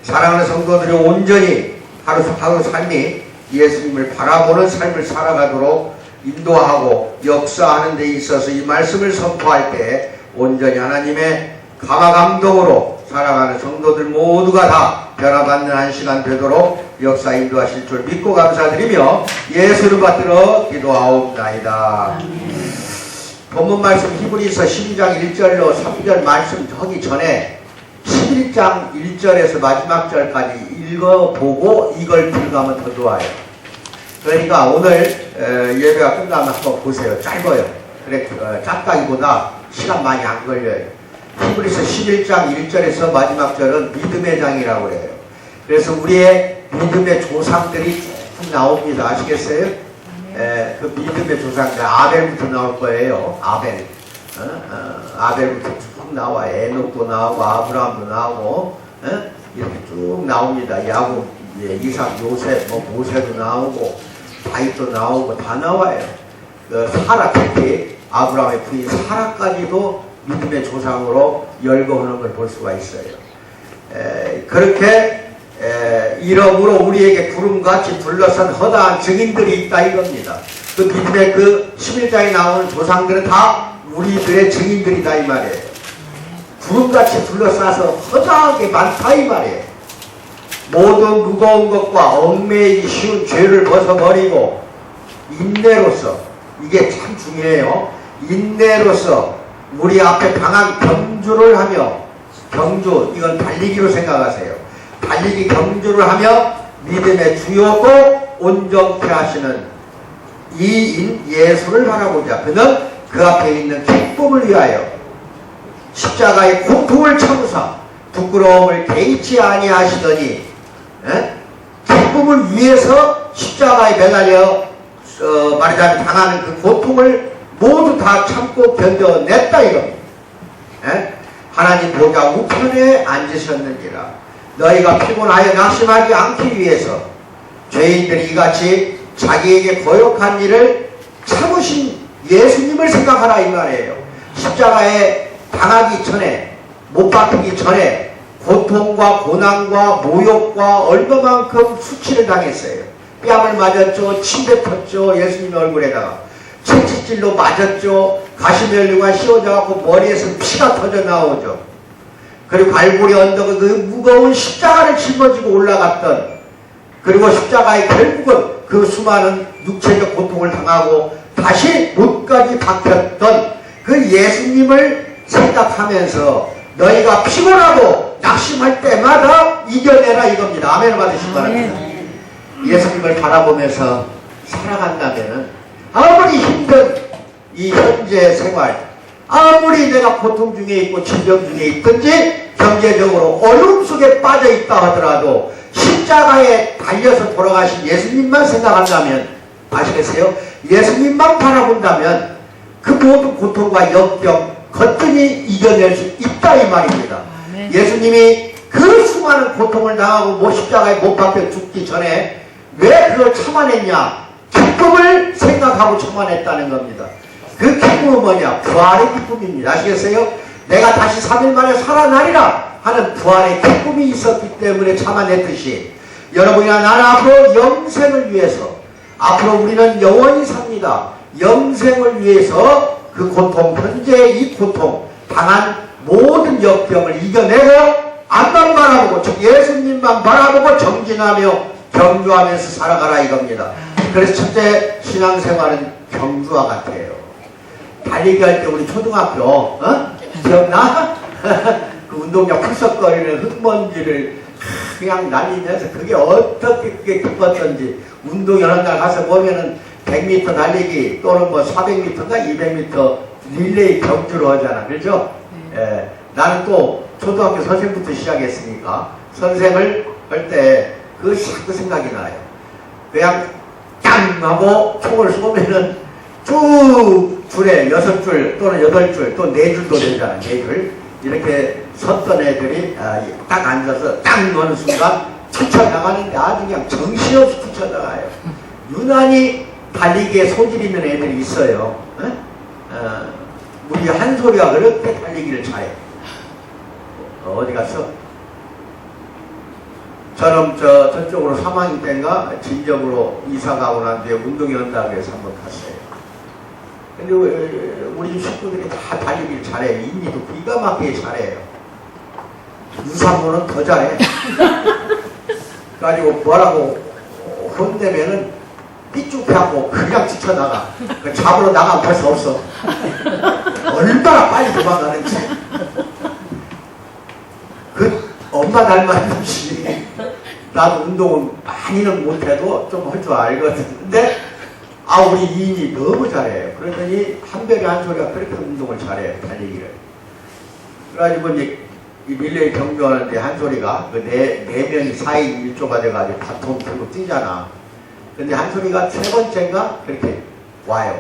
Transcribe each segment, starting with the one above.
사랑하는 성도들이 온전히 하루 삶이 예수님을 바라보는 삶을 살아가도록 인도하고 역사하는 데 있어서 이 말씀을 선포할 때 온전히 하나님의 감화 감동으로 살아가는 성도들 모두가 다 변화받는 한 시간 되도록 역사 인도하실 줄 믿고 감사드리며 예수를 받들어 기도하옵나이다. 본문 말씀 히브리서 12장 1절로 3절 말씀 하기 전에 11장 1절에서 마지막 절까지 읽어보고 이걸 들어가면 더 좋아요. 그러니까 오늘 예배가 끝나면 한번 보세요. 짧아요. 그래, 짧다기보다 시간 많이 안 걸려요. 히브리서 11장 1절에서 마지막 절은 믿음의 장이라고 해요. 그래서 우리의 믿음의 조상들이 쭉 나옵니다. 아시겠어요? 그 믿음의 조상들 아벨부터 나올 거예요. 아벨부터 쭉 나와. 에녹도 나오고 아브라함도 나오고 이렇게 쭉 나옵니다. 야곱, 이삭, 요셉, 모세도 나오고 다윗도 나오고 다 나와요. 사라, 특히 아브라함의 부인 사라까지도 믿음의 조상으로 열거하는 걸 볼 수가 있어요. 그렇게 이러므로 우리에게 구름같이 둘러싼 허다한 증인들이 있다 이겁니다. 그 믿음의 그 11장에 나오는 조상들은 다 우리들의 증인들이다 이 말이에요. 구름같이 둘러싸서 허다하게 많다 이 말이에요. 모든 무거운 것과 얽매이기 쉬운 죄를 벗어버리고 인내로서, 이게 참 중요해요. 인내로서 우리 앞에 강한 경주를 하며, 경주 이건 달리기로 생각하세요. 달리기 경주를 하며 믿음의 주요고 온전케 하시는 이인 예수를 바라보자. 그는 그 앞에 있는 기쁨을 위하여 십자가의 고통을 참으사 부끄러움을 개의치 아니하시더니 기쁨을 위해서 십자가에 매달려 말하자면 당하는 그 고통을 모두 다 참고 견뎌냈다 이겁니다. 하나님 보좌 우편에 앉으셨는지라. 너희가 피곤하여 낙심하지 않기 위해서 죄인들이 이같이 자기에게 거역한 일을 참으신 예수님을 생각하라 이 말이에요. 십자가에 당하기 전에, 못 박히기 전에 고통과 고난과 모욕과 얼마만큼 수치를 당했어요. 뺨을 맞았죠. 침 뱉었죠. 예수님의 얼굴에다가 채찍질로 맞았죠. 가시면류가 씌워져갖고 머리에서 피가 터져 나오죠. 그리고 갈보리 언덕에 그 무거운 십자가를 짊어지고 올라갔던, 그리고 십자가에 결국은 그 수많은 육체적 고통을 당하고 다시 못까지 박혔던 그 예수님을 생각하면서 너희가 피곤하고 낙심할 때마다 이겨내라 이겁니다. 아멘 받으시기 바랍니다. 예수님을 바라보면서 살아간다면 아무리 힘든 이 현재 생활, 아무리 내가 고통 중에 있고 질병 중에 있든지 경제적으로 어려움 속에 빠져 있다 하더라도 십자가에 달려서 돌아가신 예수님만 생각한다면, 아시겠어요? 예수님만 바라본다면 그 모든 고통과 역경 거뜬히 이겨낼 수 있다 이 말입니다. 예수님이 그 수많은 고통을 당하고 십자가에 못 박혀 죽기 전에 왜 그걸 참아냈냐? 기쁨을 생각하고 참아냈다는 겁니다. 그 기쁨은 뭐냐? 부활의 기쁨입니다. 아시겠어요? 내가 다시 3일 만에 살아나리라 하는 부활의 기쁨이 있었기 때문에 참아냈듯이 여러분이나 나는 앞으로 영생을 위해서, 앞으로 우리는 영원히 삽니다. 영생을 위해서 그 고통, 현재의 이 고통, 당한 모든 역경을 이겨내고 앞만 바라보고 즉 예수님만 바라보고 정진하며 경주하면서 살아가라 이겁니다. 그래서 첫째 신앙생활은 경주와 같아요. 달리기 할 때 우리 초등학교 기억나? 그 운동장 풀썩거리는 흙먼지를 그냥 날리면서 그게 어떻게 그게 기뻤던지, 운동 여러 날 가서 보면은 100m 달리기 또는 뭐 400m인가 200m 릴레이 경주를 하잖아. 그렇죠? 나는 또 초등학교 선생부터 시작했으니까 선생을 할 때 그 생각이 나요. 그냥 땅 하고 총을 쏘면은 쭉 줄에 6줄 또는 8줄 또 4줄도 되잖아. 4줄 이렇게 섰던 애들이 딱 앉아서 딱 넣는 순간 튀쳐나가는데 아주 그냥 정신없이 튀쳐나가요. 유난히 달리기에 소질 있는 애들이 있어요. 우리 한소리가 그렇게 달리기를 잘해. 어디 갔어? 저는 저쪽으로 3학년 때인가 진적으로 이사 가고 난 뒤에 운동회 한다고 해서 한번 갔어요. 근데 우리 집 식구들이 다 달리기를 잘해요. 인미도 기가 막히게 잘해요. 유산모는 더 잘해. 그래가지고 뭐라고 혼내면은 삐죽해하고 그냥 지쳐나가. 잡으러 나가면 벌써 없어. 얼마나 빨리 도망가는지. 그 엄마 닮았듯이 나도 운동은 많이는 못해도 좀 할 줄 알거든. 근데 우리 이인이 너무 잘해요. 그러더니 한별이 한 소리가 그렇게 운동을 잘해요. 달리기를. 그래가지고 이제 이 릴레이 경주하는데 한 소리가 그 네 명이 4인 1조가 돼가지고 바통 들고 뛰잖아. 근데 한 소리가 세 번째인가 그렇게 와요.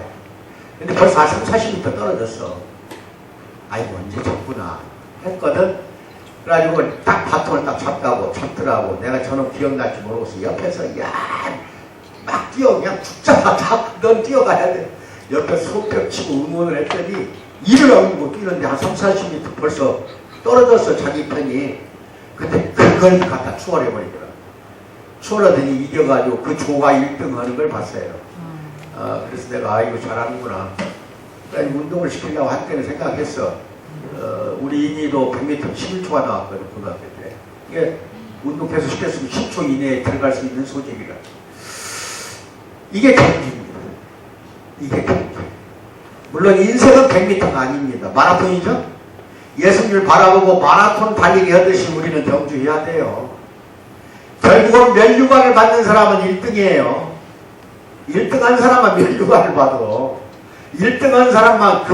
근데 벌써 한 30, 40m 떨어졌어. 아이고 언제 졌구나 했거든. 그래가지고 딱 바통을 딱 잡더라고. 내가 저는 기억날지 모르겠어. 옆에서 막 뛰어. 그냥 죽자마자 넌 뛰어가야 돼. 옆에 손뼉 치고 응원을 했더니 이를 엉고 뛰는데 한 30, 40m 벌써 떨어졌어. 자기 편이. 근데 그걸 갖다 추월해버리더라. 추월하더니 이겨가지고 그 조가 1등 하는 걸 봤어요. 그래서 내가 이거 잘하는구나. 그러니까 운동을 시키려고 한때는 생각했어. 우리 인이도 100m 11초가 나왔거든, 고등학교 때. 이게 운동 계속 시켰으면 10초 이내에 들어갈 수 있는 소질이라. 이게 경기입니다. 이게 경기. 물론 인생은 100m가 아닙니다. 마라톤이죠? 예수님을 바라보고 마라톤 달리기 하듯이 우리는 경주해야 돼요. 결국은 면류관을 받는 사람은 1등이에요. 1등한 사람은 면류관을 받아. 1등한 사람만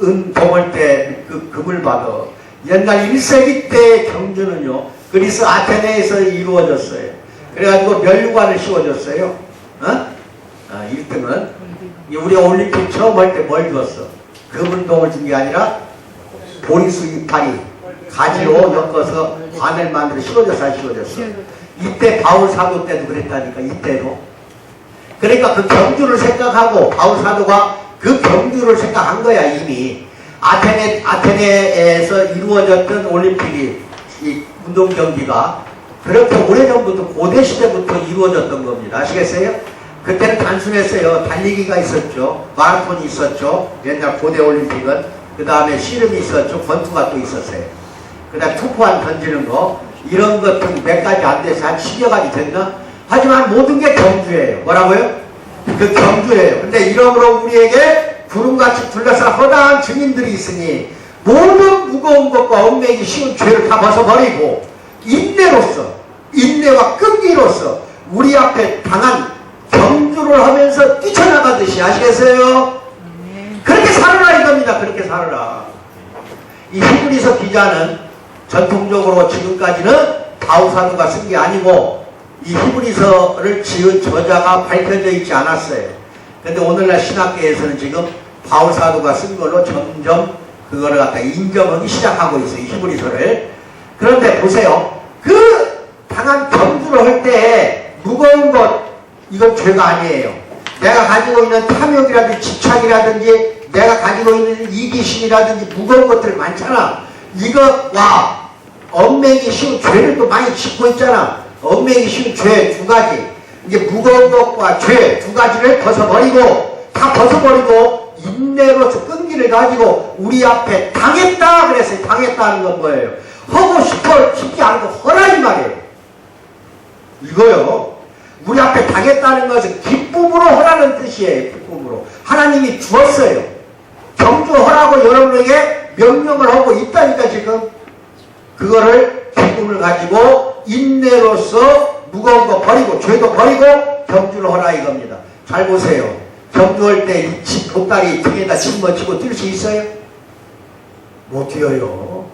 은 동을 때 그 금을 받아. 옛날 1세기 때의 경주는요, 그리스 아테네에서 이루어졌어요. 그래가지고 면류관을 씌워줬어요. 1등은. 우리가 올림픽 처음 할 때 뭘 줬어? 금은동을 준 게 아니라 보리수 이파리, 가지로 엮어서 관을 만들어 씌워줬어. 이때 바울 사도 때도 그랬다니까, 이때도. 그러니까 그 경주를 생각하고 바울 사도가 그 경주를 생각한 거야, 이미. 아테네에서 이루어졌던 올림픽이, 이 운동 경기가 그렇게 오래전부터 고대 시대부터 이루어졌던 겁니다. 아시겠어요? 그때는 단순했어요. 달리기가 있었죠. 마라톤이 있었죠. 옛날 고대 올림픽은. 그 다음에 씨름이 있었죠. 권투가 또 있었어요. 그 다음에 투포환 던지는 거. 이런 것들 몇 가지 안 돼서 한 10여 가지 됐나? 하지만 모든 게 경주예요. 뭐라고요? 그 경주예요. 근데 이러므로 우리에게 구름같이 둘러싼 허다한 증인들이 있으니 모든 무거운 것과 얽매이기 쉬운 죄를 다 벗어버리고 인내와 끈기로서 우리 앞에 당한 경주를 하면서 뛰쳐나가듯이. 아시겠어요? 그렇게 살아라 이겁니다. 그렇게 살아라. 이 히브리서 기자는 전통적으로 지금까지는 바울 사도가 쓴 게 아니고 이 히브리서를 지은 저자가 밝혀져 있지 않았어요. 근데 오늘날 신학계에서는 지금 바울 사도가 쓴 걸로 점점 그거를 갖다 인정하기 시작하고 있어요. 이 히브리서를. 그런데 보세요. 그 당한 경주를 할 때 무거운 것, 이건 죄가 아니에요. 내가 가지고 있는 탐욕이라든지 집착이라든지 내가 가지고 있는 이기심이라든지 무거운 것들 많잖아. 이거 얽매이기 쉬운 죄를 또 많이 짓고 있잖아. 얽매이기 쉬운 죄 2가지. 이게 무거운 것과 죄 2가지를 벗어버리고, 다 벗어버리고 인내로서 끈기를 가지고 우리 앞에 당했다 그랬어요. 당했다는 건 뭐예요? 하고 싶지 않고 허라이 말이에요. 이거요. 우리 앞에 당했다는 것은 기쁨으로 허라는 뜻이에요. 기쁨으로. 하나님이 주었어요. 경주하라고 여러분에게 명령을 하고 있다니까 지금. 그거를 기쁨을 가지고 인내로서 무거운 거 버리고 죄도 버리고 경주를 하라 이겁니다. 잘 보세요. 경주할 때 보따리 등에다 짊어지고 뛸 수 있어요? 못 뛰어요.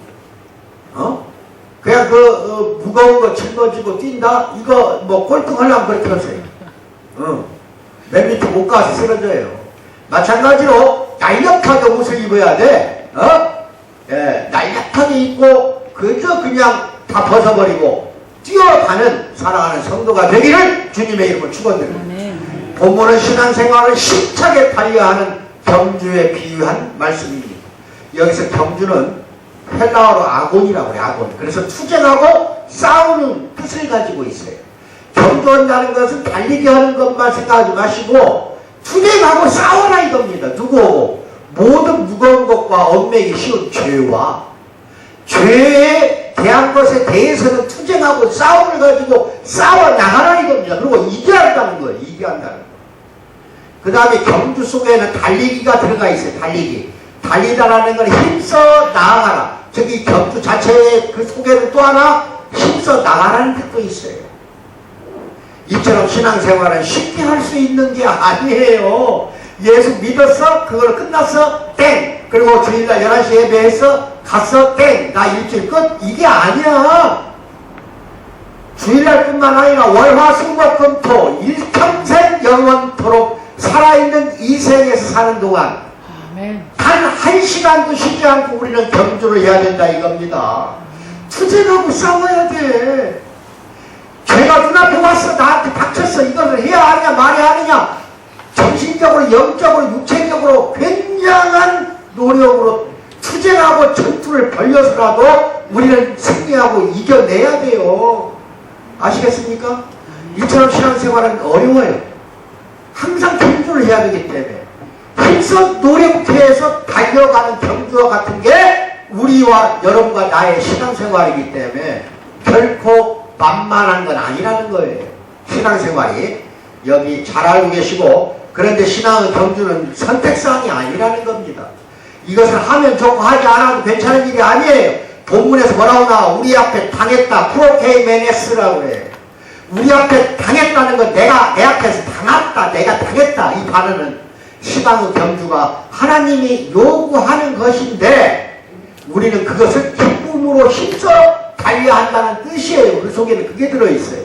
그냥 무거운 거 짊어지고 뛴다? 이거 꼴등하려면 그렇게 하세요. 맨 밑에 못 가서 쓰러져요. 마찬가지로 날렵하게 옷을 입어야 돼. 날렵하게 입고 그냥 다 벗어버리고 뛰어가는 살아가는 성도가 되기를 주님의 이름으로 축원드립니다. 본문은 신앙생활을 힘차게 달려하는 경주에 비유한 말씀입니다. 여기서 경주는 헬라어로 아곤이라고 해요. 아곤. 그래서 투쟁하고 싸우는 뜻을 가지고 있어요. 경주한다는 것은 달리기 하는 것만 생각하지 마시고 투쟁하고 싸워라 이겁니다. 누구하고? 모든 무거운 것과 얽매기 쉬운 죄와 죄에 대한 것에 대해서는 투쟁하고 싸움을 가지고 싸워 나가라 이겁니다. 그리고 이겨야 한다는 거예요. 이겨야 한다는 거예요. 그 다음에 경주 속에는 달리기가 들어가 있어요. 달리기. 달리다라는 건 힘써 나아가라. 저기 경주 자체의 그 속에는 또 하나 힘써 나가라는 뜻도 있어요. 이처럼 신앙생활은 쉽게 할 수 있는 게 아니에요. 예수 믿었어? 그걸 끝났어? 땡! 그리고 주일날 11시 예배해서 갔어? 땡! 나 일주일 끝? 이게 아니야. 주일날 뿐만 아니라 월화수목금토 일평생 영원토록 살아있는 이 생에서 사는 동안 단 한 시간도 쉬지 않고 우리는 경주를 해야 된다 이겁니다. 투쟁하고 싸워야 돼. 죄가 눈앞에 왔어. 나한테 닥쳤어. 이것을 해야 하느냐 말해야 하느냐. 정신적으로 영적으로 육체적으로 굉장한 노력으로 투쟁하고 전투를 벌여서라도 우리는 승리하고 이겨내야 돼요. 아시겠습니까? 이처럼 신앙생활은 어려워요. 항상 경주를 해야 되기 때문에 힘써 노력해서 달려가는 경주와 같은 게 우리와 여러분과 나의 신앙생활이기 때문에 결코 만만한 건 아니라는 거예요. 신앙생활이 여기 잘 알고 계시고, 그런데 신앙의 경주는 선택사항이 아니라는 겁니다. 이것을 하면 좋고 하지 않아도 괜찮은 일이 아니에요. 본문에서 뭐라고 나와? 우리 앞에 당했다. 프로케이메네스라고 그래요. 우리 앞에 당했다는 건 내 앞에서 당했다. 내가 당했다. 이 단어는 신앙의 경주가 하나님이 요구하는 것인데 우리는 그것을 기쁨으로 힘써 달려한다는 뜻이에요. 우리 속에는 그게 들어있어요.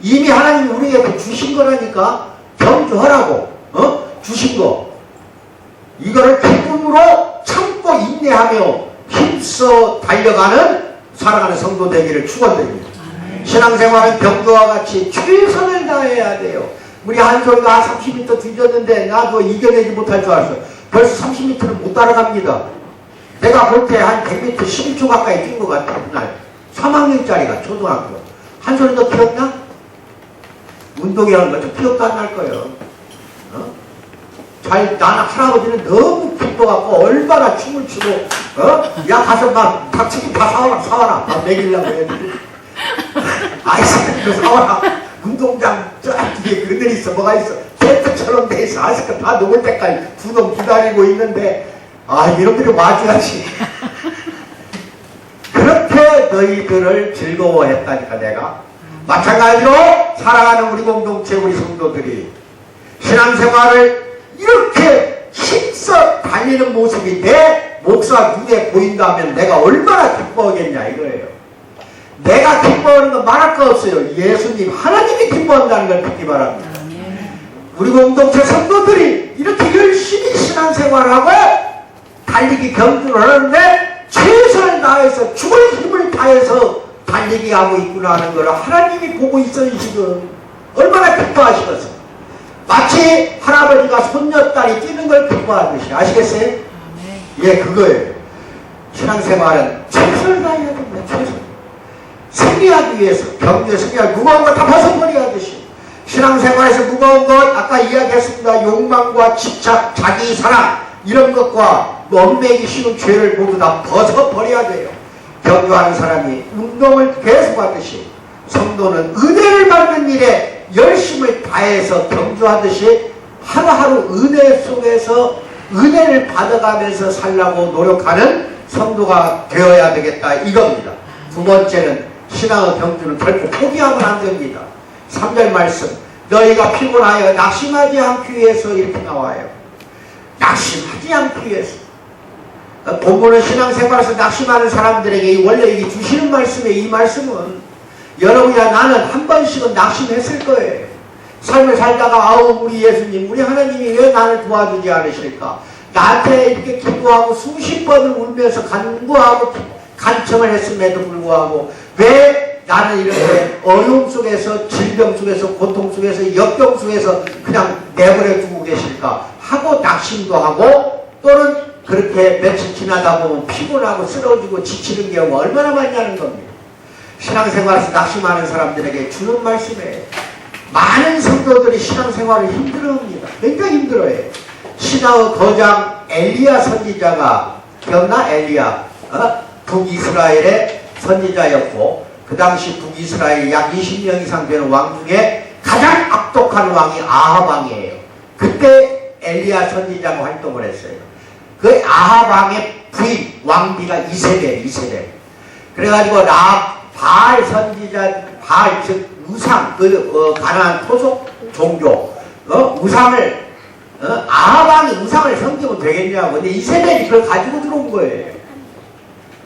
이미 하나님이 우리에게 주신 거라니까. 경주하라고 주신 거 이거를 기쁨으로 참고 인내하며 힘써 달려가는 살아가는 성도 되기를 축원드립니다. 신앙생활은 경주와 같이 최선을 다해야 돼요. 우리 한솔이가 30m 뒤졌는데 나 그거 이겨내지 못할 줄 알았어. 벌써 30m를 못 따라갑니다. 내가 볼 때 한 100m 11초 가까이 뛴 것 같아. 그날 3학년짜리가 초등학교. 한솔이 너 기억나? 운동이라는 거 좀 기억도 안 날 거예요. 나는 할아버지는 너무 기뻐갖고 얼마나 춤을 추고 야 가서 막 닭치킨 다 사와라 막 먹이려고 해야지. 아이스크림 사와라. 운동장 저 뒤에 그늘 있어. 뭐가 있어. 텐트처럼 돼 있어. 아이스크림 다 녹을 때까지 두 놈 기다리고 있는데 이놈들이 와줘야지. 그렇게 너희들을 즐거워했다니까 내가. 마찬가지로 사랑하는 우리 공동체 우리 성도들이 신앙생활을 이렇게 힘써 달리는 모습이 내 목사 눈에 보인다면 내가 얼마나 기뻐하겠냐 이거예요. 내가 기뻐하는 건 말할 거 없어요. 예수님 하나님이 기뻐한다는 걸 듣기 바랍니다. 우리 공동체 성도들이 이렇게 열심히 신앙생활을 하고 달리기 경주를 하는데 최선을 다해서 죽을 힘을 다해서 달리기 하고 있구나 하는 걸 하나님이 보고 있어요. 지금 얼마나 기뻐하시겠어요. 마치 할아버지가 손녀딸이 뛰는 걸 기뻐하듯이. 아시겠어요? 예, 그거예요. 신앙생활은 최선을 다해야 됩니다. 최선. 승리하기 위해서 경주에 승리하기 무거운 거 다 벗어버려야 하듯이 신앙생활에서 무거운 것 아까 이야기했습니다. 욕망과 집착, 자기 사랑 이런 것과 얽매기 쉬운 죄를 모두 다 벗어버려야 돼요. 경주하는 사람이 운동을 계속 하듯이 성도는 은혜를 받는 일에 열심을 다해서 경주하듯이 하루하루 은혜 속에서 은혜를 받아가면서 살라고 노력하는 성도가 되어야 되겠다 이겁니다. 두 번째는 신앙의 경주는 결코 포기하면 안 됩니다. 3절 말씀 너희가 피곤하여 낙심하지 않기 위해서 이렇게 나와요. 낙심하지 않기 위해서. 본문은 신앙생활에서 낙심하는 사람들에게 원래 이게 주시는 말씀이에요. 이 말씀은 여러분이나 나는 한 번씩은 낙심했을 거예요. 삶을 살다가 우리 예수님 우리 하나님이 왜 나를 도와주지 않으실까. 나한테 이렇게 기도하고 수십 번을 울면서 간구하고 간청을 했음에도 불구하고 왜 나는 이렇게 어려움 속에서 질병 속에서 고통 속에서 역경 속에서 그냥 내버려 두고 계실까 하고 낙심도 하고 또는 그렇게 며칠 지나다 보면 피곤하고 쓰러지고 지치는 경우가 얼마나 많냐는 겁니다. 신앙생활에서 낙심하는 사람들에게 주는 말씀이에요. 많은 성도들이 신앙생활을 힘들어합니다. 굉장히 힘들어해요. 신하의 거장 엘리야 선지자가 기억나? 엘리야 북이스라엘의 선지자였고 그 당시 북이스라엘 약 20명 이상 되는 왕 중에 가장 악독한 왕이 아합 왕이에요. 그때 엘리야 선지자가 활동을 했어요. 그 아합 왕의 부인 왕비가 이세벨. 그래가지고 바알 선지자, 바알 즉 우상, 가나안 토속 종교 우상을 아합 왕이 우상을 섬기면 되겠냐고. 근데 이세벨이 그걸 가지고 들어온 거예요.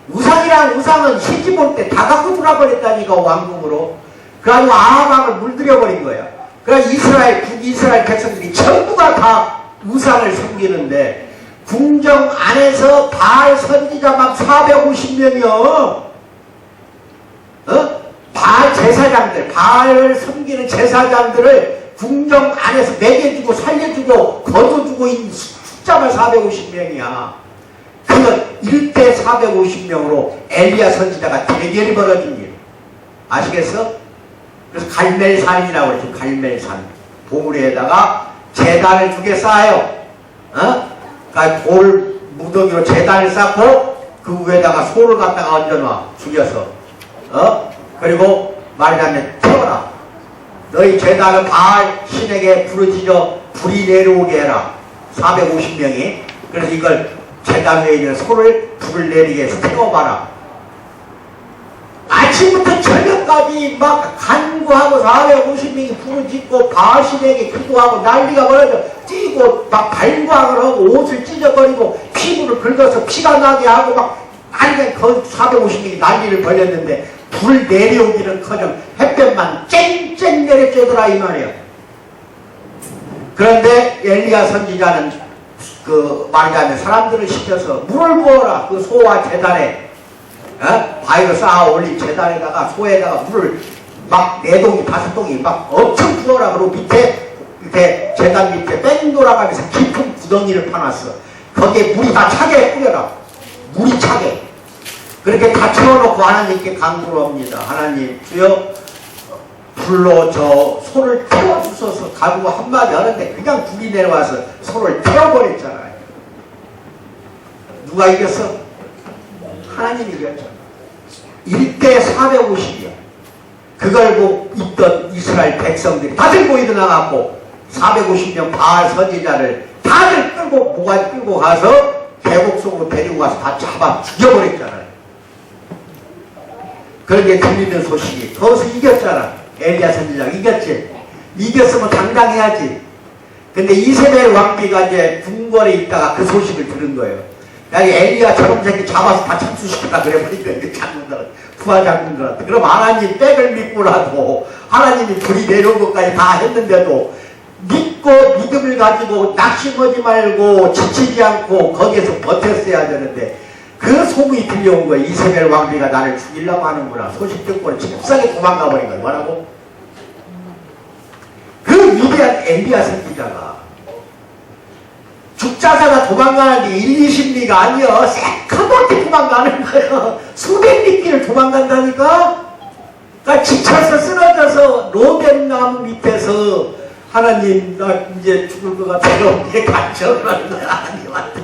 우상은 시집 올 때 다 갖고 들어버렸다니까 왕궁으로. 그래가지고 아합 왕을 물들여버린 거야. 그래서 북이스라엘 백성들이 전부가 다 우상을 섬기는데 궁정 안에서 바알 선지자만 450명이요. 바알 제사장들, 바알을 섬기는 제사장들을 궁정 안에서 먹여주고 살려주고 거둬주고 있는 숫자만 450명이야. 그건 1대 450명으로 엘리야 선지자가 대결이 벌어진 일. 아시겠어? 그래서 갈멜산이라고 그러죠. 갈멜산. 봉우리에다가 제단을 2개 쌓아요. 그러니까 돌 무더기로 제단을 쌓고 그 위에다가 소를 갖다가 얹어놔. 죽여서. 그리고 말하자면 태워라. 너희 제단을 바알 신에게 부르짖어 불이 내려오게 해라. 450명이. 그래서 이걸 제단 위에 있는 소를 불을 내리게 해서 태워봐라. 아침부터 저녁까지 막 간구하고 450명이 부르짖고 바알 신에게 기도하고 난리가 벌어져. 뛰고 막 발광을 하고 옷을 찢어버리고 피부를 긁어서 피가 나게 하고 막 난리가 450명이 난리를 벌였는데 불 내려오기는커녕 햇볕만 쨍쨍 내려쬐더라 이 말이에요. 그런데 엘리야 선지자는 말하자면 사람들을 시켜서 물을 부어라. 그 소와 제단에 바위로 쌓아 올린 제단에다가 소에다가 물을 막 4동이 5동이 막 엄청 부어라. 그리고 밑에 제단 밑에 뺑 돌아가면서 깊은 구덩이를 파놨어. 거기에 물이 다 차게 뿌려라. 물이 차게. 그렇게 다 채워놓고 하나님께 간구를 합니다. 하나님 주여 불로 저 소를 태워주소서. 가지고 한마디 하는데 그냥 불이 내려와서 소를 태워버렸잖아요. 누가 이겼어? 하나님이 이겼잖아. 1대 450이야. 그걸 보고 있던 이스라엘 백성들이 다들 모이도 나갔고 450명 바알 선지자를 다들 끌고 모가지 끌고 가서 계곡 속으로 데리고 가서 다 잡아 죽여버렸잖아요. 그런데 들리는 소식이 거기서 이겼잖아. 엘리야 선지자가 이겼지. 이겼으면 당당해야지. 근데 이세벨 왕비가 이제 궁궐에 있다가 그 소식을 들은 거예요. 야, 엘리야 저런 새끼 잡아서 다 참수시켰다 그래버린 거예요. 장군들, 부하 장군들한테. 그럼 하나님 백을 믿고라도 하나님이 불이 내려온 것까지 다 했는데도 믿고 믿음을 가지고 낙심하지 말고 지치지 않고 거기에서 버텼어야 되는데 그 소문이 들려온 거예요. 이세벨 왕비가 나를 죽이려고 하는구나. 소식 듣고는 잽싸게 도망가 버린 거예요. 뭐라고? 그 위대한 엘리야 선지자가 죽자사가 도망가는데 1, 20리가 아니여. 새카맣게 도망가는 거예요. 수백 리길을 도망간다니까? 그러니까 지쳐서 쓰러져서 로뎀나무 밑에서 하나님 나 이제 죽을 것 같아요. 이게 간청하는 거야. 하나님한테.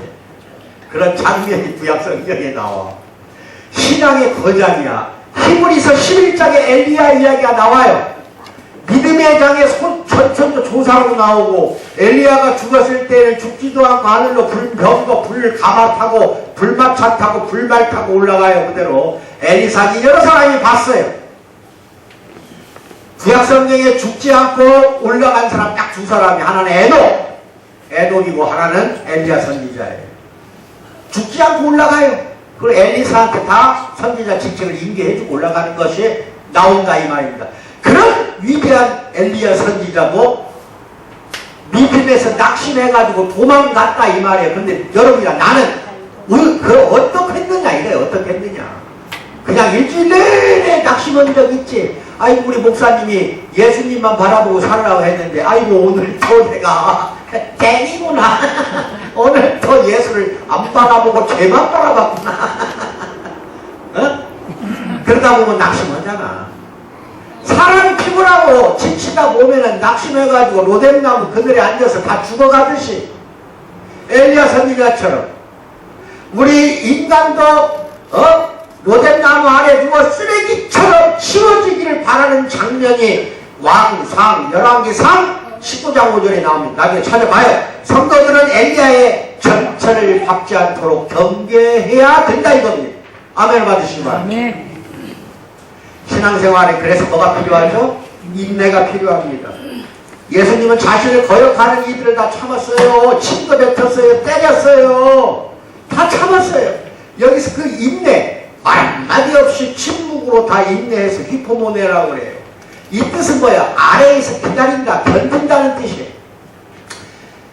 그런 장면이 구약 성경에 나와. 신앙의 거장이야. 히브리서 11장에 엘리야 이야기가 나와요. 믿음의 장에 천천도 조상으로 나오고 엘리야가 죽었을 때는 죽지도 않고 하늘로 불병거 불 가마 타고 불마차 타고 불말 타고 올라가요. 그대로 엘리사기 여러 사람이 봤어요. 구약 성경에 죽지 않고 올라간 사람 딱 2사람이, 하나는 에녹이고 하나는 엘리야 선지자예요. 죽지 않고 올라가요. 그리고 엘리사한테 다 선지자 직책을 인계해주고 올라가는 것이 나온다 이 말입니다. 그런 위대한 엘리야 선지자고 믿음에서 낙심해가지고 도망갔다 이 말이에요. 근데 여러분이랑 나는 어떻게 했느냐 이래요. 어떻게 했느냐. 그냥 일주일 내내 낙심한 적 있지. 아이고 우리 목사님이 예수님만 바라보고 살으라고 했는데 아이고 오늘 또 내가 땡이구나. 오늘 또 예수를 안 바라보고 죄만 바라봤구나. 어? 그러다 보면 낙심하잖아. 사람이 피곤하고 지치다 보면은 낙심해가지고 로뎀나무 그늘에 앉아서 다 죽어가듯이 엘리야 선지자처럼 우리 인간도 로뎀나무 아래 누워 쓰레기처럼 치워지기를 바라는 장면이 왕상 열왕기상 19장 5절에 나옵니다. 나중에 찾아봐요. 성도들은 엘리야의 전철을 밟지 않도록 경계해야 된다 이겁니다. 아멘 받으시기 바랍니다. 신앙생활에 그래서 뭐가 필요하죠? 인내가 필요합니다. 예수님은 자신을 거역하는 이들을 다 참았어요. 침도 뱉었어요. 때렸어요. 다 참았어요. 여기서 그 인내, 말 한마디 없이 침묵으로 다 인내해서 히포모네라고 그래요. 이 뜻은 뭐야? 아래에서 기다린다, 견딘다는 뜻이에요.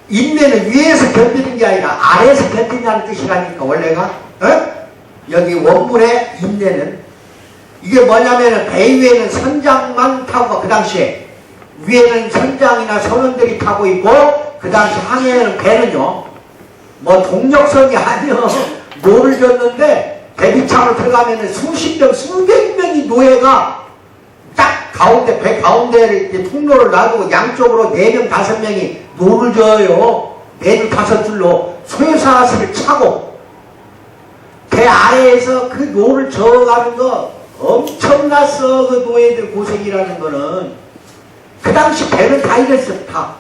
인내는 위에서 견디는 게 아니라 아래에서 견딘다는 뜻이라니까 원래가. 여기 원문의 인내는 이게 뭐냐면은 배 위에는 선장만 타고 그 당시에 위에는 선장이나 선원들이 타고 있고 그 당시 항해하는 배는요 뭐 동력선이 아니요 노를 줬는데 배비창을 들어가면은 수십 명 수백 명이 노예가 딱 가운데 배 가운데를 이렇게 통로를 놔두고 양쪽으로 4명 5명이 노를 져요. 4줄 5줄로 쇠사슬을 차고 배 아래에서 그 노를 저어가는 거 엄청났어. 그 노예들 고생이라는 거는. 그 당시 배는 다 이랬어. 다.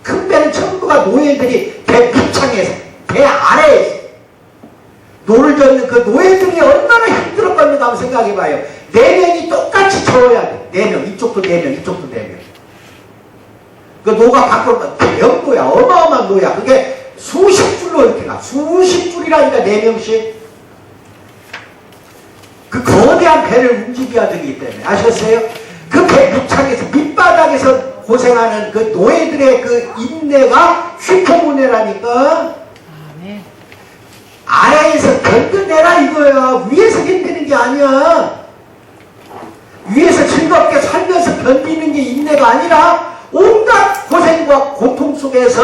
큰 배는 전부가 노예들이 배 밑창에서 배 아래에서 노를 젓는 그 노예들이 얼마나 힘들었겠는가 한번 생각해봐요. 4명이 똑같이 저어야 돼. 4명. 이쪽도 4명 이쪽도 4명. 그 노가 밖으로 대형노야. 어마어마한 노야. 그게 수십 줄로 이렇게 가. 수십 줄이라니까 4명씩. 그 거대한 배를 움직여야 되기 때문에 아셨어요? 그 배 밑창에서 밑바닥에서 고생하는 그 노예들의 그 인내가 슈퍼문해라니까. 아래에서 견뎌내라 이거야. 위에서 견디는 게 아니야. 위에서 즐겁게 살면서 견디는 게 인내가 아니라 온갖 고생과 고통 속에서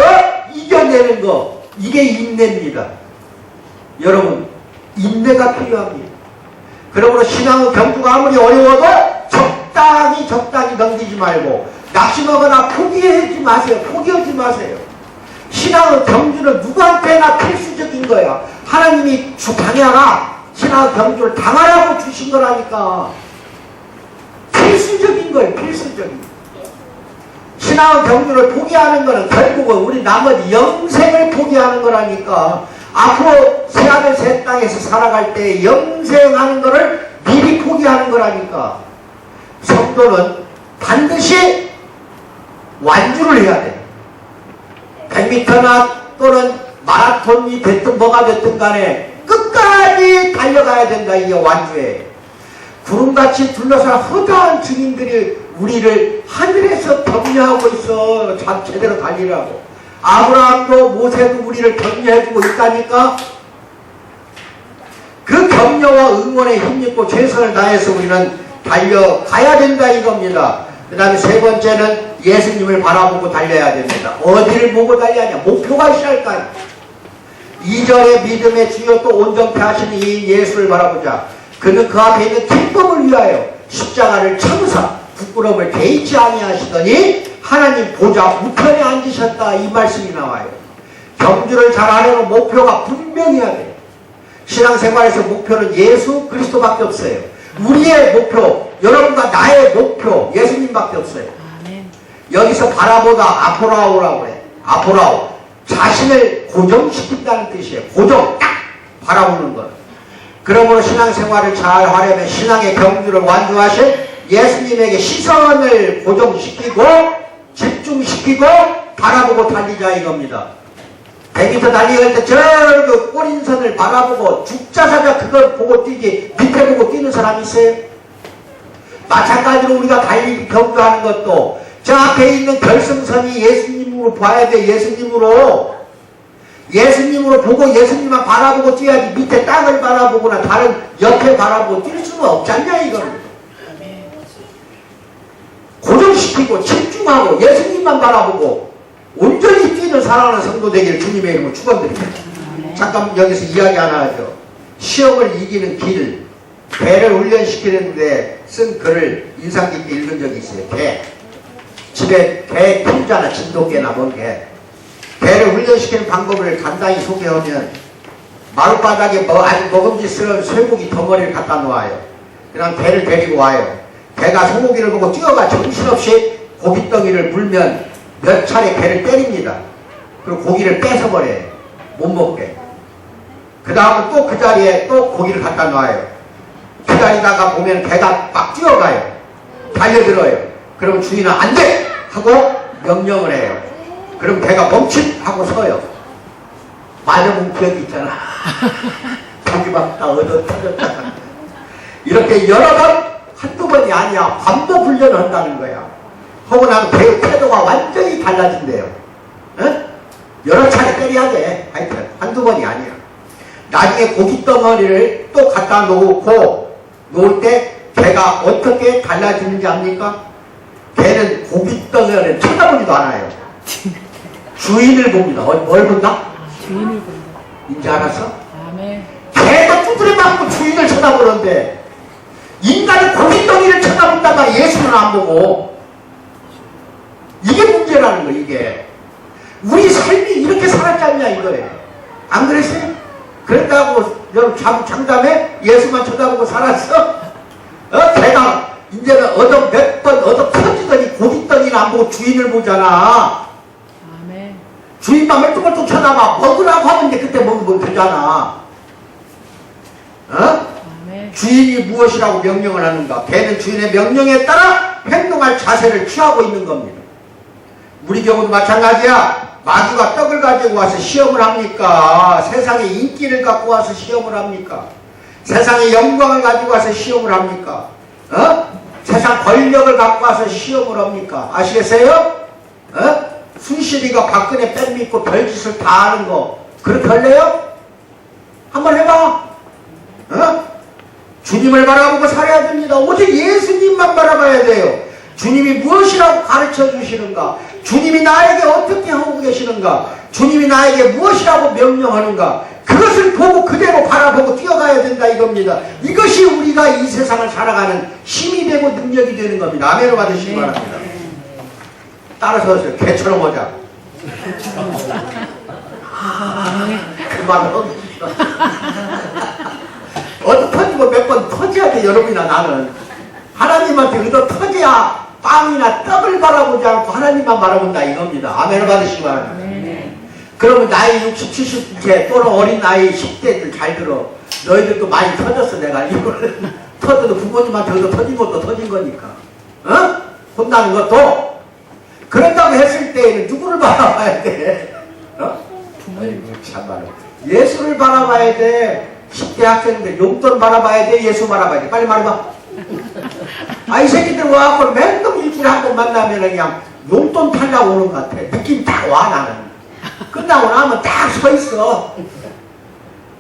이겨내는 거, 이게 인내입니다. 여러분 인내가 필요합니다. 그러므로 신앙의 경주가 아무리 어려워도 적당히 넘기지 말고 낙심하거나 포기하지 마세요. 포기하지 마세요. 신앙의 경주는 누구한테나 필수적인 거야. 하나님이 당해라. 신앙의 경주를 당하라고 주신 거라니까. 필수적인 거예요. 필수적인. 신앙의 경주를 포기하는 거는 결국은 우리 나머지 영생을 포기하는 거라니까. 앞으로 새하늘 새 땅에서 살아갈 때 영생하는 거를 미리 포기하는 거라니까. 성도는 반드시 완주를 해야 돼. 100m나 또는 마라톤이 됐든 뭐가 됐든 간에 끝까지 달려가야 된다. 이게 완주에. 구름같이 둘러싼 허다한 증인들이 우리를 하늘에서 격려하고 있어. 참 제대로 달리라고. 아브라함도 모세도 우리를 격려해주고 있다니까. 그 격려와 응원에 힘입고 최선을 다해서 우리는 달려가야 된다 이겁니다. 그 다음에 세 번째는 예수님을 바라보고 달려야 됩니다. 어디를 보고 달려야 하냐? 목표가 있어야 할 거 아니야. 2절의 믿음의 주여 또 온전케 하시는 이 예수를 바라보자. 그는 그 앞에 있는 기쁨을 위하여 십자가를 참으사 부끄러움을 개의치 아니하시더니 하나님 보좌 우편에 앉으셨다. 이 말씀이 나와요. 경주를 잘하려면 목표가 분명해야 돼요. 신앙생활에서 목표는 예수 그리스도밖에 없어요. 우리의 목표, 여러분과 나의 목표 예수님밖에 없어요. 여기서 바라보다 아포라오라고 해. 아포라오. 자신을 고정시킨다는 뜻이에요. 고정 딱 바라보는 것. 그러므로 신앙생활을 잘 하려면 신앙의 경주를 완주하신 예수님에게 시선을 고정시키고 집중시키고 바라보고 달리자 이겁니다. 100m 달리갈 때 저 그 꼬린선을 바라보고 죽자사자 그걸 보고 뛰지 밑에 보고 뛰는 사람이 있어요? 마찬가지로 우리가 달리기 경주하는 것도 저 앞에 있는 결승선이 예수님으로 봐야 돼. 예수님으로 보고 예수님만 바라보고 뛰어야지 밑에 땅을 바라보거나 다른 옆에 바라보고 뛸 수는 없지 않냐 이거는. 고정시키고 집중하고 예수님만 바라보고 온전히 뛰는 사랑하는 성도 되기를 주님의 이름으로 축원드립니다. 잠깐 여기서 이야기 하나 하죠. 시험을 이기는 길. 개를 훈련시키는데 쓴 글을 인상 깊게 읽은 적이 있어요. 개. 집에 개 키우잖아. 진돗개나 뭔 개. 개를 훈련시키는 방법을 간단히 소개하면 마룻바닥에 아주 먹음직스러운 쇠고기 덩어리를 갖다 놓아요. 그냥 개를 데리고 와요. 개가 소고기를 보고 뛰어가 정신없이 고깃덩이를 물면 몇 차례 개를 때립니다. 그리고 고기를 뺏어버려요. 못 먹게. 그 다음은 또 그 자리에 또 고기를 갖다 놔요. 기다리다가 보면 개가 막 뛰어가요. 달려들어요. 그럼 주인은 안 돼! 하고 명령을 해요. 그럼 개가 멈칫! 하고 서요. 맞아본 기억이 있잖아. 고기 막 다 얻어 터졌다. 이렇게 여러 번, 한두 번이 아니야. 반복 훈련을 한다는 거야. 하고 나면 개의 태도가 완전히 달라진대요. 응? 여러 차례 때려야 돼. 하여튼 한두 번이 아니야. 나중에 고깃덩어리를 또 갖다 놓을 때 개가 어떻게 달라지는지 압니까? 개는 고깃덩어리를 쳐다보지도 않아요. 주인을 봅니다. 뭘 본다? 주인을 본다. 이제 알았어? 아멘. 개가 두드려 맞고 주인을 쳐다보는데 인간은 고깃덩이를 쳐다본다가 예수는 안 보고. 이게 문제라는 거. 이게 우리 삶이 이렇게 살았지 않냐 이거예요. 안 그랬어요? 그랬다고 여러분 장담해? 예수만 쳐다보고 살았어? 걔가 이제는 몇 번 터지더니 고깃덩이는 안 보고 주인을 보잖아. 아멘. 주인만 멀뚱멀뚱 쳐다봐. 먹으라고 하는데 그때 먹으면 되잖아. 아멘. 주인이 무엇이라고 명령을 하는가? 걔는 주인의 명령에 따라 행동할 자세를 취하고 있는 겁니다. 우리 경우도 마찬가지야. 마귀가 떡을 가지고 와서 시험을 합니까? 세상의 인기를 갖고 와서 시험을 합니까? 세상의 영광을 가지고 와서 시험을 합니까? 세상 권력을 갖고 와서 시험을 합니까? 아시겠어요? 순실이가 박근혜 뺨 믿고 별짓을 다 하는 거 그렇게 할래요? 한번 해봐. 주님을 바라보고 살아야 됩니다. 오직 예수님만 바라봐야 돼요. 주님이 무엇이라고 가르쳐 주시는가? 주님이 나에게 어떻게 하고 계시는가? 주님이 나에게 무엇이라고 명령하는가? 그것을 보고 그대로 바라보고 뛰어가야 된다 이겁니다. 이것이 우리가 이 세상을 살아가는 힘이 되고 능력이 되는 겁니다. 아멘을 받으시기 바랍니다. 따라서 하세요. 개처럼 오자. 그만은 어디 터지고 몇 번 터져야 돼. 여러분이나 나는 하나님한테 얻어 터져야 빵이나 떡을 바라보지 않고 하나님만 바라본다 이겁니다. 아멘을 받으시기 바랍니다. 그러면 나이 60, 70대 또는 어린 나이 10대들 잘 들어. 너희들도 많이 터졌어. 내가 이거는 터져도 부모님한테 얻어 터진 것도 터진 거니까. 혼나는 것도. 그런다고 했을 때에는 누구를 바라봐야 돼? 아이고 참말로. 예수를 바라봐야 돼. 10대 학생들 용돈 바라봐야 돼. 예수 바라봐야 돼. 빨리 말해봐. 이 새끼들 와갖고 맨날 일주일에 한 번 만나면 그냥 용돈 타려고 오는 것 같아. 느낌 딱 와 나는. 끝나고 나면 딱 서 있어.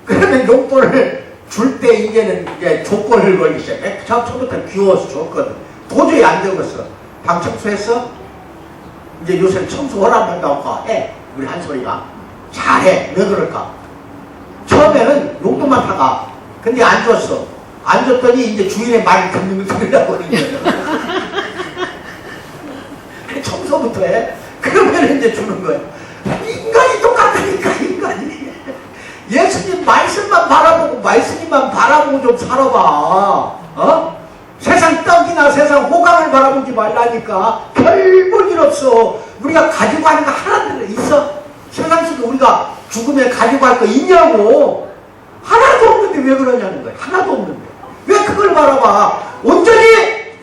그러면 용돈을 줄 때 이제 조건을 걸기 시작해. 처음부터 귀여워서 줬거든. 도저히 안 되겠어. 방 청소했어? 이제 요새 청소 허락한다고 해. 우리 한소리가. 잘해. 왜 그럴까? 처음에는 용돈만 타가. 근데 안 줬어. 안 줬더니 이제 주인의 말을 듣는 걸 들으라고 하는 거예요. 청소부터 해. 그러면 이제 주는 거예요. 인간이 똑같으니까 인간이. 예수님 말씀만 바라보고 말씀만 바라보고 좀 살아봐. 세상 떡이나 세상 호강을 바라보지 말라니까. 별 볼 일 없어. 우리가 가지고 하는 거 하나도 있어? 세상 속에 우리가 죽으면 가지고 할 거 있냐고. 하나도 없는데 왜 그러냐는 거야. 하나도 없는데 왜 그걸 바라봐. 온전히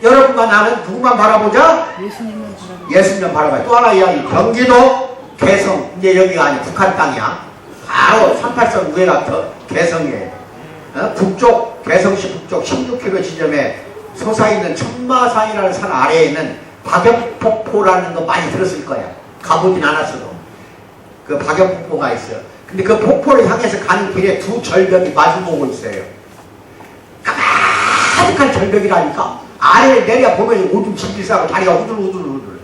여러분과 나는 누구만 바라보자? 예수님만 바라봐. 예수님만 바라봐. 또 하나 이야기. 경기도 개성. 이제 여기가 아니 북한 땅이야. 바로 38선 위에가 개성이에요. 북쪽 개성시 북쪽 16km 지점에 솟아있는 천마산이라는 산 아래에 있는 박연폭포라는 거 많이 들었을 거야. 가보진 않았어도. 그 박연폭포가 있어요. 근데 그 폭포를 향해서 가는 길에 두 절벽이 마주보고 있어요. 가득한 절벽이라니까. 아래를 내려보면 오줌 질질싸고 다리가 우들우들.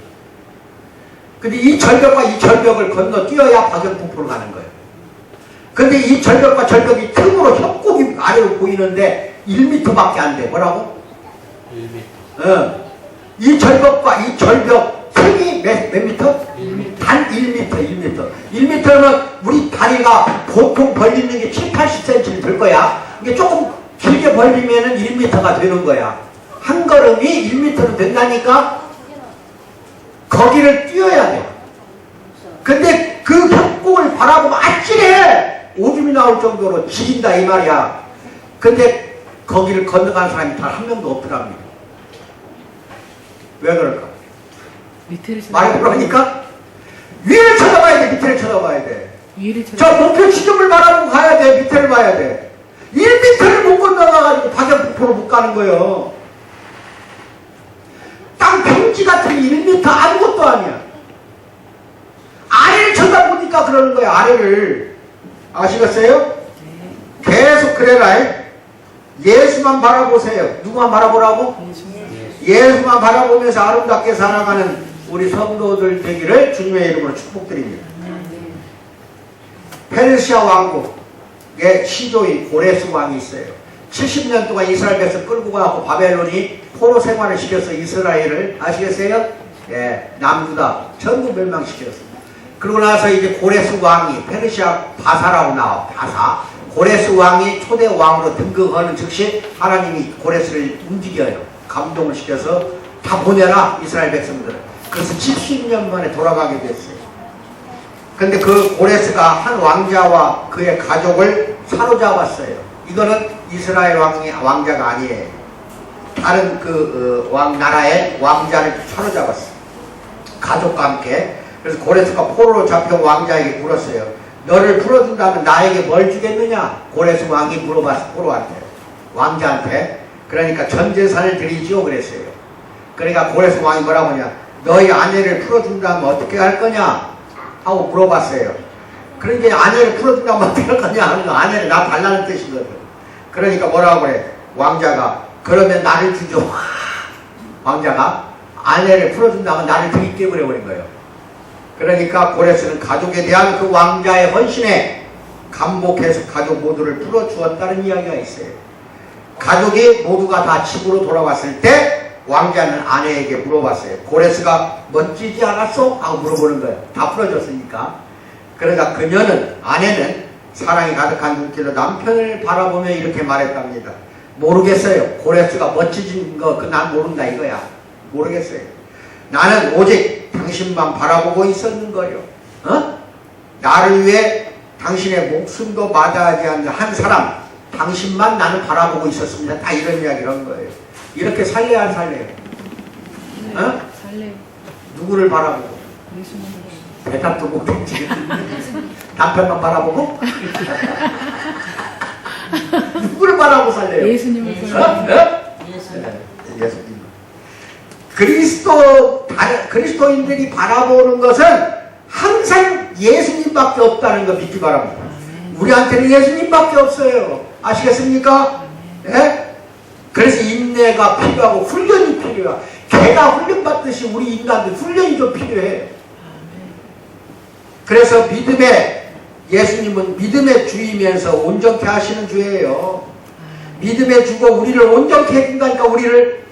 근데 이 절벽과 이 절벽을 건너 뛰어야 박연폭포로 가는 거예요. 근데 이 절벽과 절벽이 틈으로 협곡이 아래로 보이는데 1m밖에 안 돼. 뭐라고? 1m. 이 절벽과 이 절벽 크기 몇 미터? 1m. 단 1m, 1m. 1m면 우리 다리가 보통 벌리는 게 7, 80cm 될 거야. 이게 조금 길게 벌리면은 1m가 되는 거야. 한 걸음이 1m로 된다니까? 거기를 뛰어야 돼. 근데 그 협곡을 바라보면 아찔해! 오줌이 나올 정도로 지긴다 이 말이야. 근데 거기를 건너간 사람이 단 한 명도 없더랍니다. 왜 그럴까? 밑에를 말해보라니까? 위를 쳐다봐야 돼, 밑에를 쳐다봐야 돼. 위를 저 목표 지점을 바라보고 가야 돼, 밑에를 봐야 돼. 1m를 못 건너가가지고 박연폭포로 못 가는 거예요. 땅 평지 같은 1m 아무것도 아니야. 아래를 쳐다보니까 그러는 거야, 아래를. 아시겠어요? 계속 그래라. 예수만 바라보세요. 누구만 바라보라고? 예수만 바라보면서 아름답게 살아가는 우리 성도들 되기를 주님의 이름으로 축복드립니다. 페르시아 왕국의 시조인 고레스 왕이 있어요. 70년 동안 이스라엘 백성 끌고 가고 바벨론이 포로 생활을 시켜서 이스라엘을 아시겠어요? 예, 남주다 전부 멸망시켰습니다. 그러고 나서 이제 고레스 왕이 페르시아 바사라고 나와. 바사. 고레스 왕이 초대 왕으로 등극하는 즉시 하나님이 고레스를 움직여요. 감동을 시켜서 다 보내라 이스라엘 백성들을. 그래서 70년 만에 돌아가게 됐어요. 근데 그 고레스가 한 왕자와 그의 가족을 사로잡았어요. 이거는 이스라엘 왕자가 아니에요. 다른 나라의 왕자를 사로잡았어요. 가족과 함께. 그래서 고레스가 포로로 잡혀온 왕자에게 물었어요. 너를 풀어준다면 나에게 뭘 주겠느냐? 고레스 왕이 물어봤어. 포로한테. 왕자한테. 그러니까 전 재산을 드리지요 그랬어요. 그러니까 고레스 왕이 뭐라고 하냐? 너희 아내를 풀어준다면 어떻게 할 거냐? 하고 물어봤어요. 그러니까 아내를 풀어준다면 어떻게 할 거냐 하는 거. 아내를 나 달라는 뜻이거든. 그러니까 뭐라고 그래? 왕자가 그러면 나를 주죠. 왕자가 아내를 풀어준다면 나를 드릴게 그래버린 거예요. 그러니까 고레스는 가족에 대한 그 왕자의 헌신에 감복해서 가족 모두를 풀어주었다는 이야기가 있어요. 가족이 모두가 다 집으로 돌아왔을 때 왕자는 아내에게 물어봤어요. 고레스가 멋지지 않았어? 하고 물어보는 거예요. 다 풀어줬으니까. 그러다 그녀는, 아내는 사랑이 가득한 눈길로 남편을 바라보며 이렇게 말했답니다. 모르겠어요. 고레스가 멋지진 거 난 모른다 이거야. 모르겠어요. 나는 오직 당신만 바라보고 있었는 거요. 나를 위해 당신의 목숨도 마다하지 않는 한 사람, 당신만 나는 바라보고 있었습니다. 다 이런 이야기를 한 거예요. 이렇게 살래야 안 살래요? 살래요. 누구를 바라보고? 예수님. 대답도 못했지. 남편만 바라보고? 누구를 바라보고 살래요? 예수님을 바라보고. 예수님. 그리스도인들이 바라보는 것은 항상 예수님밖에 없다는 거 믿기 바랍니다. 우리한테는 예수님밖에 없어요. 아시겠습니까? 예? 그래서 인내가 필요하고 훈련이 필요해요. 개가 훈련받듯이 우리 인간들 훈련이 좀 필요해요. 그래서 예수님은 믿음의 주이면서 온전케 하시는 주예요. 믿음의 주고 우리를 온전케 해준다니까 우리를.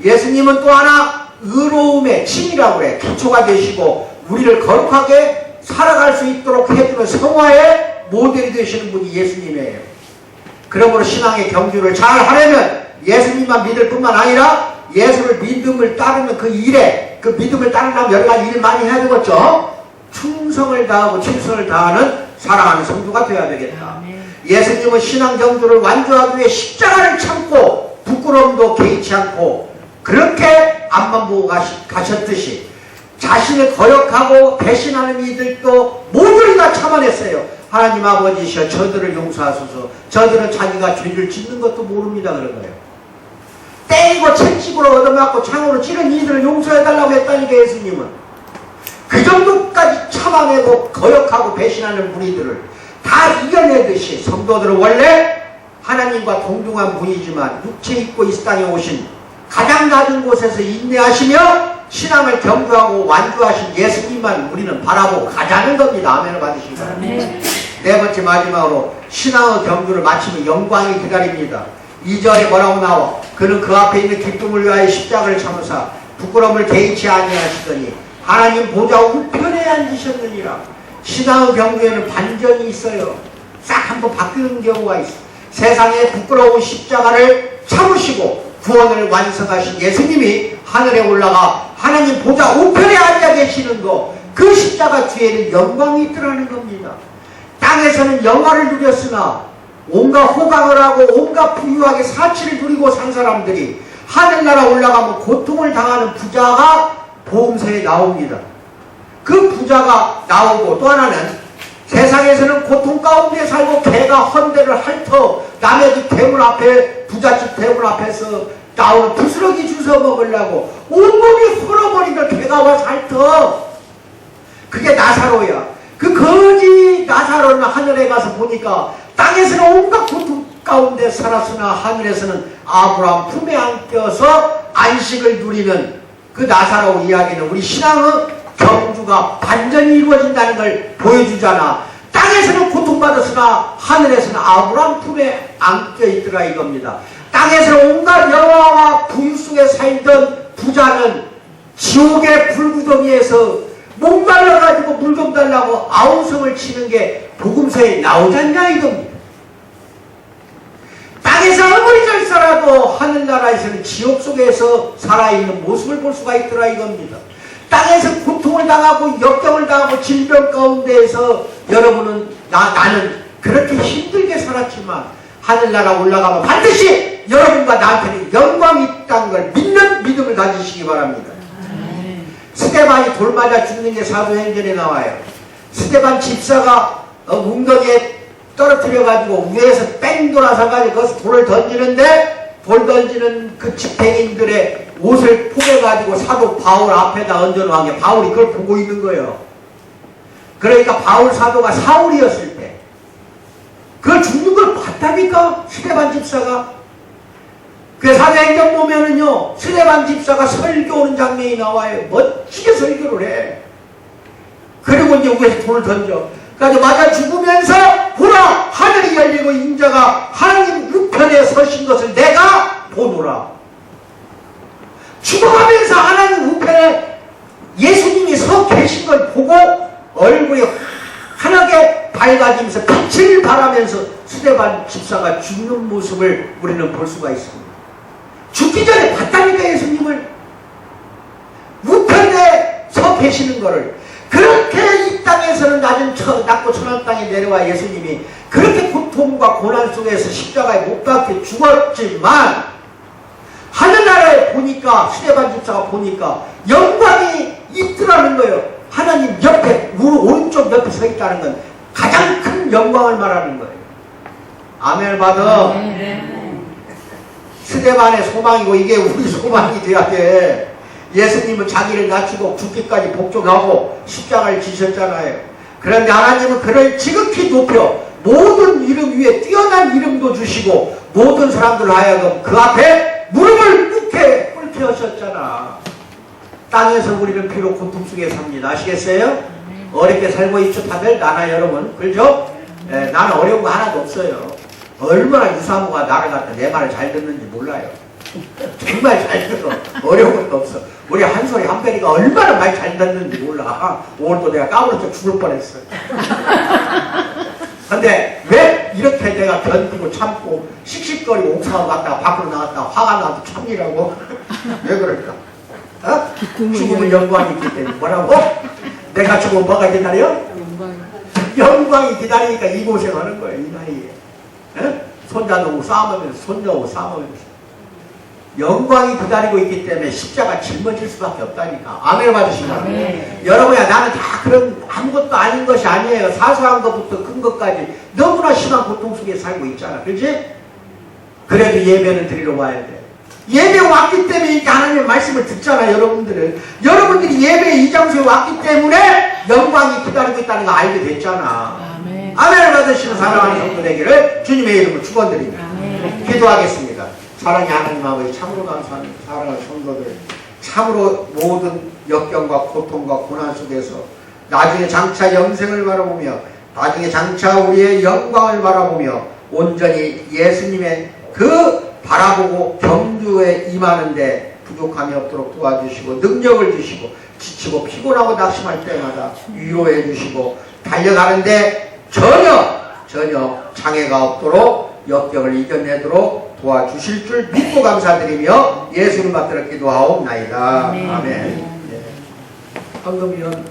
예수님은 또 하나 의로움의 칭이라고 그래. 기초가 되시고 우리를 거룩하게 살아갈 수 있도록 해주는 성화의 모델이 되시는 분이 예수님이에요. 그러므로 신앙의 경주를 잘 하려면 예수님만 믿을 뿐만 아니라 예수를 믿음을 따르는 그 일에, 그 믿음을 따르려면 여러 가지 일을 많이 해야 되겠죠. 충성을 다하고 친성을 다하는 사랑하는 성도가 되어야 되겠다. 예수님은 신앙 경주를 완주하기 위해 십자가를 참고 부끄러움도 개의치 않고 그렇게 앞만 보고 가셨듯이 자신을 거역하고 배신하는 이들도 모두를 다 참아냈어요. 하나님 아버지시여 저들을 용서하소서. 저들은 자기가 죄를 짓는 것도 모릅니다. 그런 거예요. 때리고 채찍으로 얻어맞고 창으로 찌른 이들을 용서해달라고 했다니까 예수님은. 그 정도까지 참아내고 거역하고 배신하는 무리들을 다 이겨내듯이 성도들은 원래 하나님과 동등한 분이지만 육체 입고 이 땅에 오신 가장 낮은 곳에서 인내하시며 신앙을 경주하고 완주하신 예수님만 우리는 바라보고 가자는 겁니다. 아멘을 받으시기 바랍니다. 네 번째 마지막으로 신앙의 경주를 마치면 영광이 기다립니다. 2절에 뭐라고 나와? 그는 그 앞에 있는 기쁨을 위하여 십자가를 참으사 부끄러움을 개의치 아니하시더니 하나님 보좌 우편에 앉으셨느니라. 신앙의 경우에는 반전이 있어요. 싹 한번 바뀌는 경우가 있어. 세상의 부끄러운 십자가를 참으시고 구원을 완성하신 예수님이 하늘에 올라가 하나님 보좌 우편에 앉아 계시는 거, 그 십자가 뒤에는 영광이 있더라는 겁니다. 땅에서는 영화를 누렸으나 온갖 호강을 하고 온갖 부유하게 사치를 누리고 산 사람들이 하늘나라 올라가면 고통을 당하는 부자가 보험서에 나옵니다. 그 부자가 나오고, 또 하나는 세상에서는 고통 가운데 살고 개가 헌대를 핥어 남의 집 대문 앞에, 부잣집 대문 앞에서 나오는 부스러기 주워 먹으려고 온몸이 헐어버리는 개가 와서 핥어. 그게 나사로야. 그 거지 나사로는 하늘에 가서 보니까 땅에서는 온갖 고통 가운데 살았으나 하늘에서는 아브라함 품에 안겨서 안식을 누리는 그 나사로 이야기는 우리 신앙의 경주가 반전이 이루어진다는 걸 보여주잖아. 땅에서는 고통받았으나 하늘에서는 아브라함 품에 안겨 있더라 이겁니다. 땅에서는 온갖 영화와 부유 속에 살던 부자는 지옥의 불구덩이에서 목말라가지고 물 좀 달라고 아우성을 치는 게 복음서에 나오잖냐 이겁니다. 땅에서 아무리 잘 살아도 하늘나라에서는 지옥 속에서 살아있는 모습을 볼 수가 있더라 이겁니다. 땅에서 고통을 당하고 역경을 당하고 질병 가운데에서 여러분은 나는 그렇게 힘들게 살았지만 하늘나라 올라가면 반드시 여러분과 나한테는 영광이 있다는 걸 믿는 믿음을 가지시기 바랍니다. 스데반이 돌 맞아 죽는 게 사도행전에 나와요. 스데반 집사가 웅덩이에 떨어뜨려가지고 위에서 뺑 돌아서가지고 거기서 돌을 던지는데, 돌 던지는 그 집행인들의 옷을 포개가지고 사도 바울 앞에다 얹어놓은 게 바울이 그걸 보고 있는 거예요. 그러니까 바울 사도가 사울이었을 때 그걸 죽는 걸 봤다니까 스데반 집사가. 그 사도행전 보면은요, 스데반 집사가 설교하는 장면이 나와요. 멋지게 설교를 해. 그리고 이제 위에서 돌을 던져. 그래서 맞아 죽으면서 보라 하늘이 열리고 인자가 하나님 우편에 서신 것을 내가 보노라. 죽어가면서 하나님 우편에 예수님이 서 계신 걸 보고 얼굴이 환하게 밝아지면서 빛을 발하면서 스데반 집사가 죽는 모습을 우리는 볼 수가 있습니다. 죽기 전에 봤다니까 예수님을. 우편에 서 계시는 거를. 그렇게 이 땅에서는 낮고 천한 땅에 내려와 예수님이 그렇게 고통과 고난 속에서 십자가에 못 박혀 죽었지만 하늘나라에 보니까 스데반 집사가 보니까 영광이 있더라는 거예요. 하나님 옆에, 오른쪽 옆에 서 있다는 건 가장 큰 영광을 말하는 거예요. 아멘 받아. 스데반의 소망이고 이게 우리 소망이 돼야 돼. 예수님은 자기를 낮추고 죽기까지 복종하고 십자가를 지셨잖아요. 그런데 하나님은 그를 지극히 높여 모든 이름 위에 뛰어난 이름도 주시고 모든 사람들 하여금 그 앞에 무릎을 꿇게 하셨잖아. 땅에서 우리는 비록 고통 속에 삽니다. 아시겠어요? 어렵게 살고 있죠 다들? 나나 여러분. 그렇죠? 나는 어려운 거 하나도 없어요. 얼마나 유사모가 나를 갖다 내 말을 잘 듣는지 몰라요. 정말 잘 들어. 어려운 것도 없어. 우리 한솔이 한별이가 얼마나 말 잘 듣는지 몰라. 오늘 또 내가 까불어서 죽을 뻔했어. 근데 왜 이렇게 내가 견디고 참고 씩씩거리고 옥상으로 갔다가 밖으로 나갔다가 화가 나도 참이라고? 왜 그럴까? 어? 죽음은 영광이 있기 때문에. 뭐라고? 내가 죽으면 뭐가 기다려? 영광이 기다리니까 이 고생하는 거예요. 이 나이에. 에? 손자도 싸움하면서 손녀하고 싸움하면서 영광이 기다리고 있기 때문에 십자가 짊어질 수밖에 없다니까. 아멘 받으시나? 여러분야 나는 다 그런 아무것도 아닌 것이 아니에요. 사소한 것부터 큰 것까지 너무나 심한 고통 속에 살고 있잖아. 그렇지? 그래도 예배는 드리러 와야 돼. 예배 왔기 때문에 이렇게 하나님의 말씀을 듣잖아. 여러분들은. 여러분들이 예배 이 장소에 왔기 때문에 영광이 기다리고 있다는 거 알게 됐잖아. 아멘을 받으시는 사랑하는 성도 되기를 주님의 이름으로 축원드립니다. 기도하겠습니다. 사랑의 하나님 아버지, 참으로 감사하는 사랑하는 성도들, 참으로 모든 역경과 고통과 고난 속에서 나중에 장차 영생을 바라보며 나중에 장차 우리의 영광을 바라보며 온전히 예수님의 그 바라보고 경주에 임하는데 부족함이 없도록 도와주시고 능력을 주시고 지치고 피곤하고 낙심할 때마다 위로해 주시고 달려가는데 전혀 장애가 없도록 역경을 이겨내도록 도와주실 줄 믿고 감사드리며 예수님 받들어 기도하옵나이다. 아멘. 아멘. 황금위원